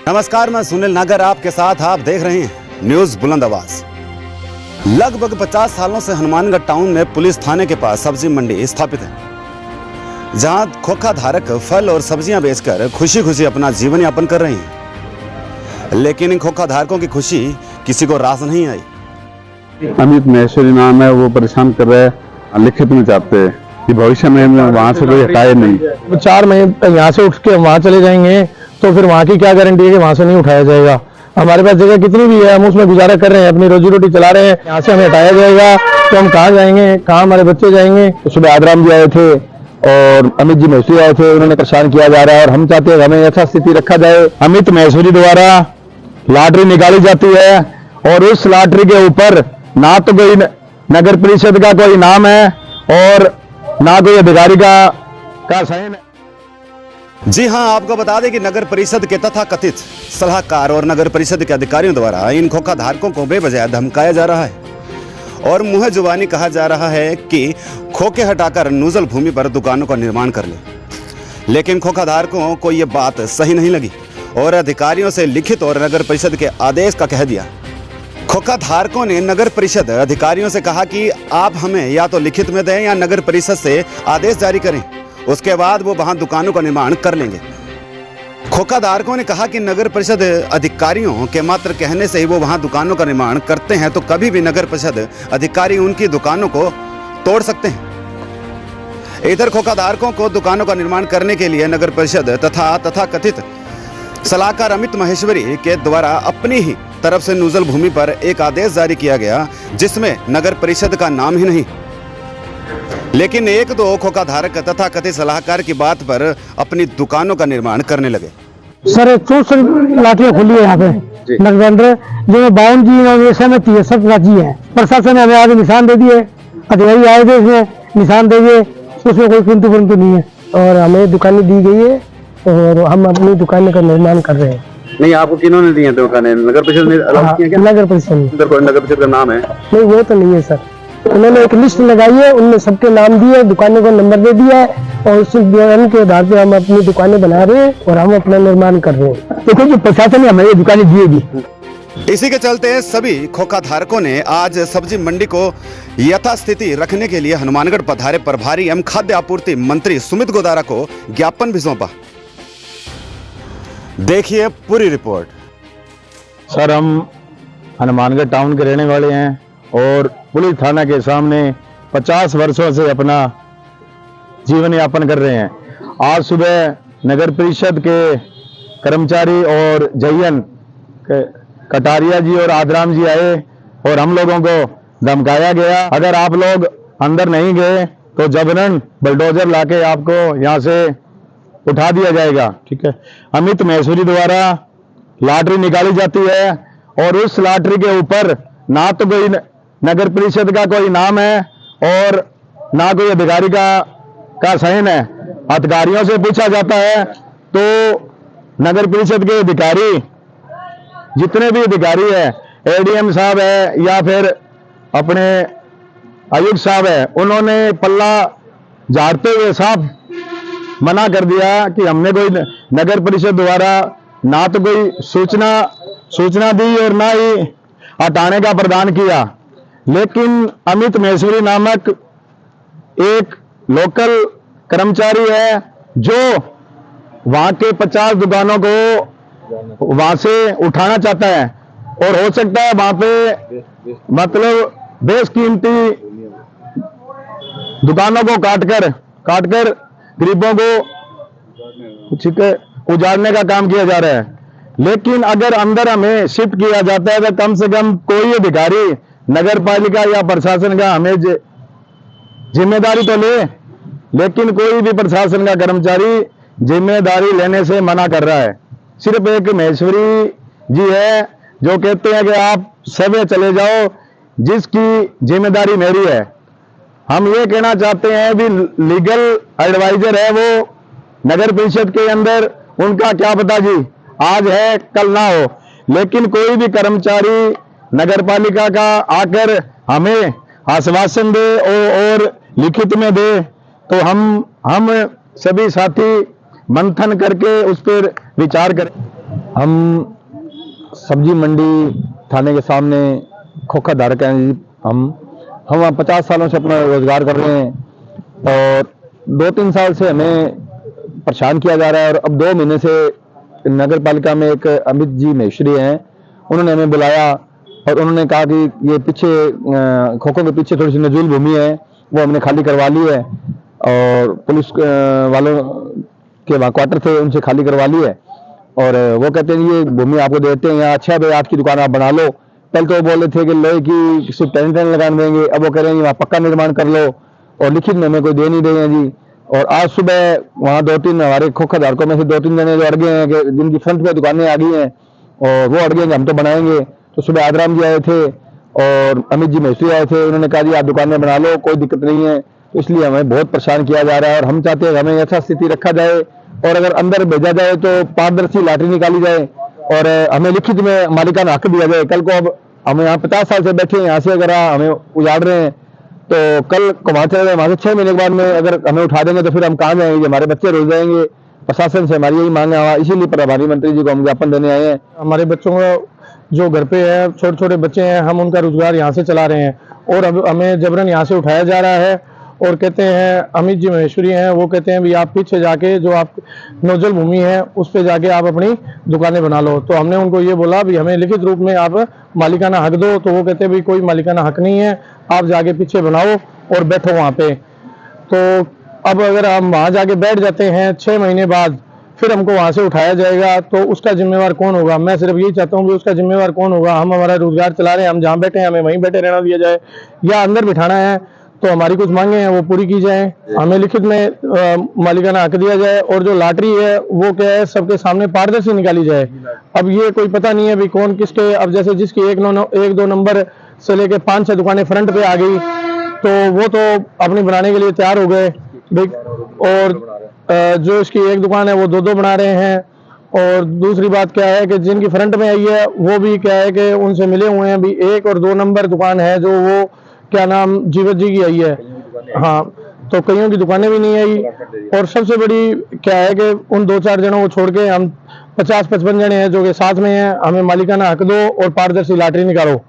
नमस्कार, मैं सुनील नागर आपके साथ। आप देख रहे हैं न्यूज बुलंद आवाज। लगभग 50 सालों से हनुमानगढ़ टाउन में पुलिस थाने के पास सब्जी मंडी स्थापित है, जहां खोखा धारक फल और सब्जियां बेचकर खुशी खुशी अपना जीवन यापन कर रहे हैं। लेकिन इन खोखा धारकों की खुशी किसी को रास नहीं आई। अमित महेश्वरी नाम है, वो परेशान कर रहे हैं। लिखित में चाहते हैं कि भविष्य में वहाँ से कोई हटाए नहीं। 4 महीने यहाँ से उठ के वहाँ चले जाएंगे तो फिर वहाँ की क्या गारंटी है कि वहाँ से नहीं उठाया जाएगा। हमारे पास जगह कितनी भी है, हम उसमें गुजारा कर रहे हैं, अपनी रोजी रोटी चला रहे हैं। यहाँ से हमें हटाया जाएगा तो हम कहाँ जाएंगे, कहाँ हमारे बच्चे जाएंगे। तो सुबह आदराम जी आए थे और अमित जी महेश्वरी आए थे, उन्होंने परेशान किया जा रहा है और हम चाहते हैं हमें ऐसा स्थिति रखा जाए। अमित महेश्वरी द्वारा लॉटरी निकाली जाती है और उस लॉटरी के ऊपर ना तो कोई नगर परिषद का कोई नाम है और ना कोई अधिकारी का साइन है। जी हां, आपको बता दें कि नगर परिषद के तथा कथित सलाहकार और नगर परिषद के अधिकारियों द्वारा इन खोखा धारकों को बेवजह धमकाया जा रहा है और मुंह जुबानी कहा जा रहा है कि खोखे हटाकर नूजल भूमि पर दुकानों का निर्माण कर ले। लेकिन खोखा धारकों को यह बात सही नहीं लगी और अधिकारियों से लिखित और नगर परिषद के आदेश का कह दिया। खोखा धारकों ने नगर परिषद अधिकारियों से कहा कि आप हमें या तो लिखित में दें या नगर परिषद से आदेश जारी करें, उसके बाद वो वहां दुकानों का निर्माण कर लेंगे। खोखा धारकों ने कहा कि नगर परिषद अधिकारियों के मात्र कहने से ही वो वहां दुकानों का निर्माण करते हैं, तो कभी भी नगर परिषद अधिकारी उनकी दुकानों को तोड़ सकते हैं। इधर खोखा धारकों को दुकानों का निर्माण करने के लिए नगर परिषद तथा कथित सलाहकार अमित महेश्वरी के द्वारा अपनी ही तरफ से नूजल भूमि पर एक आदेश जारी किया गया, जिसमें नगर परिषद का नाम ही नहीं। लेकिन एक दो खोखा धारक तथा कथित सलाहकार की बात पर अपनी दुकानों का निर्माण करने लगे। सर 64 लाठियाँ खुली है यहाँ पे नगरबंद, जो 52 जी सहमति है, सब राजी है। प्रशासन ने हमें आगे निशान दे दिए, अधिकारी आए थे, इसमें निशान दे दिए, उसमें कोई किंतु परंतु नहीं है और हमें दुकानें दी गई है और हम अपनी दुकान का निर्माण कर रहे हैं। नहीं, आपको किन्होंने दी है दुकानें? नगर परिषद ने अलाउ किया क्या? नगर परिषद नगर परिषद का नाम है? नहीं, वो तो नहीं है सर। उन्होंने एक लिस्ट लगाई है, उनमें सबके नाम दिए, दुकानों का नंबर दे दिया है और उस बयान के आधार पे हम अपनी दुकानें बना रहे हैं और हम अपना निर्माण कर रहे हैं। देखो जो प्रशासन ने हमें ये दुकानें दिएगी। इसी के चलते सभी खोखा धारकों ने आज सब्जी मंडी को यथास्थिति रखने के लिए हनुमानगढ़ पधारे प्रभारी एवं खाद्य आपूर्ति मंत्री सुमित गोदारा को ज्ञापन भी सौंपा। देखिए पूरी रिपोर्ट। सर, हम हनुमानगढ़ टाउन के रहने वाले हैं और पुलिस थाना के सामने 50 वर्षों से अपना जीवन यापन कर रहे हैं। आज सुबह नगर परिषद के कर्मचारी और जयन कटारिया जी और आदराम जी आए और हम लोगों को धमकाया गया, अगर आप लोग अंदर नहीं गए तो जबरन बुलडोजर लाके आपको यहाँ से उठा दिया जाएगा। ठीक है। अमित महेश्वरी द्वारा लॉटरी निकाली जाती है और उस लॉटरी के ऊपर ना तो कोई नगर परिषद का कोई नाम है और ना कोई अधिकारी का साइन है। अधिकारियों से पूछा जाता है तो नगर परिषद के अधिकारी, जितने भी अधिकारी है, एडीएम साहब है या फिर अपने आयुक्त साहब है, उन्होंने पल्ला झाड़ते हुए साफ मना कर दिया कि हमने कोई नगर परिषद द्वारा ना तो कोई सूचना दी और ना ही हटाने का प्रदान किया। लेकिन अमित महेश्वरी नामक एक लोकल कर्मचारी है जो वहां के 50 दुकानों को वहां से उठाना चाहता है और हो सकता है वहां पे मतलब बेशकीमती दुकानों को काटकर गरीबों को उजाड़ने का काम किया जा रहा है। लेकिन अगर अंदर हमें शिफ्ट किया जाता है तो कम से कम कोई अधिकारी नगर पालिका या प्रशासन का हमें जिम्मेदारी तो ले, लेकिन कोई भी प्रशासन का कर्मचारी जिम्मेदारी लेने से मना कर रहा है। सिर्फ एक महेश्वरी जी है जो कहते हैं कि आप सब चले जाओ, जिसकी जिम्मेदारी मेरी है। हम ये कहना चाहते हैं भी लीगल एडवाइजर है वो नगर परिषद के अंदर, उनका क्या पता जी, आज है कल ना हो। लेकिन कोई भी कर्मचारी नगर पालिका का आकर हमें आश्वासन दे और लिखित में दे तो हम सभी साथी मंथन करके उस पर विचार करें। हम सब्जी मंडी थाने के सामने खोखा धारक हैं जी। हम वहाँ 50 सालों से अपना रोजगार कर रहे हैं और 2-3 साल से हमें परेशान किया जा रहा है। और अब 2 महीने से नगर पालिका में एक अमित जी महेश्वरी हैं, उन्होंने हमें बुलाया और उन्होंने कहा कि ये पीछे खोखो के पीछे थोड़ी सी नजूल भूमि है, वो हमने खाली करवा ली है और पुलिस वालों के वहाँ क्वार्टर थे, उनसे खाली करवा ली है। और वो कहते हैं ये भूमि आपको देते हैं, यहाँ अच्छा है, आपकी दुकान आप बना लो। पहले तो वो बोल रहे थे कि लोहे की सिर्फ टेंट लगा देंगे, अब वो कह रहे हैं वहाँ पक्का निर्माण कर लो और लिखित में हमें कोई दे नहीं रहे हैं जी। और आज सुबह वहाँ 2-3 हमारे खोखा धारकों में से 2-3 जने जो अड़ गए हैं कि जिनकी फ्रंट पे दुकानें आ गई हैं और वो अड़ गए कि हम तो बनाएंगे। तो सुबह आदराम जी आए थे और अमित जी महेश्वरी आए थे, उन्होंने कहा जी आप दुकानें बना लो, कोई दिक्कत नहीं है। तो इसलिए हमें बहुत परेशान किया जा रहा है और हम चाहते हैं हमें ऐसा स्थिति रखा जाए और अगर अंदर भेजा जाए तो पारदर्शी लॉटरी निकाली जाए और हमें लिखित में मालिकाना हक दिया जाए। कल को अब हम यहाँ 50 साल से बैठे हैं, यहाँ से अगर हमें उजाड़ रहे हैं तो कल वहां चले गए, वहां से 6 महीने के बाद में अगर हमें उठा देंगे तो फिर हम कहाँ जाएंगे, हमारे बच्चे रोज जाएंगे। प्रशासन से हमारी यही मांग है, इसीलिए प्रभारी मंत्री जी को हम ज्ञापन देने आए हैं। हमारे बच्चों को जो घर पे है, छोटे छोटे बच्चे हैं, हम उनका रोजगार यहाँ से चला रहे हैं और अब हमें जबरन यहाँ से उठाया जा रहा है। और कहते हैं अमित जी महेश्वरी हैं, वो कहते हैं भी आप पीछे जाके जो आप नोजल भूमि है उस पे जाके आप अपनी दुकानें बना लो। तो हमने उनको ये बोला भी हमें लिखित रूप में आप मालिकाना हक दो, तो वो कहते हैं भी कोई मालिकाना हक नहीं है, आप जाके पीछे बनाओ और बैठो वहाँ पे। तो अब अगर हम वहाँ जाके बैठ जाते हैं 6 महीने बाद फिर हमको वहाँ से उठाया जाएगा तो उसका जिम्मेवार कौन होगा? मैं सिर्फ यही चाहता हूँ कि उसका जिम्मेवार कौन होगा। हम हमारा रोजगार चला रहे हैं, हम जहाँ बैठे हैं हमें वहीं बैठे रहना दिया जाए, या अंदर बिठाना है तो हमारी कुछ मांगे हैं वो पूरी की जाए, हमें लिखित में मालिकाना हक दिया जाए और जो लॉटरी है वो क्या है सबके सामने पारदर्शी निकाली जाए। अब ये कोई पता नहीं है भी कौन किसके, अब जैसे जिसकी 1-2 नंबर से लेके 5-6 दुकानें फ्रंट पे आ गई तो वो तो अपनी बनाने के लिए तैयार हो गए और जो इसकी एक दुकान है वो 2-2 बना रहे हैं। और दूसरी बात क्या है कि जिनकी फ्रंट में आई है वो भी क्या है कि उनसे मिले हुए हैं भी 1 और 2 नंबर दुकान है जो वो क्या नाम जीवत जी की आई है, हाँ, तो कईयों की दुकानें भी नहीं आई। और सबसे बड़ी क्या है कि उन 2-4 जनों को छोड़ के हम 50-55 जने हैं जो कि साथ में हैं, हमें मालिकाना हक दो और पारदर्शी लॉटरी निकालो।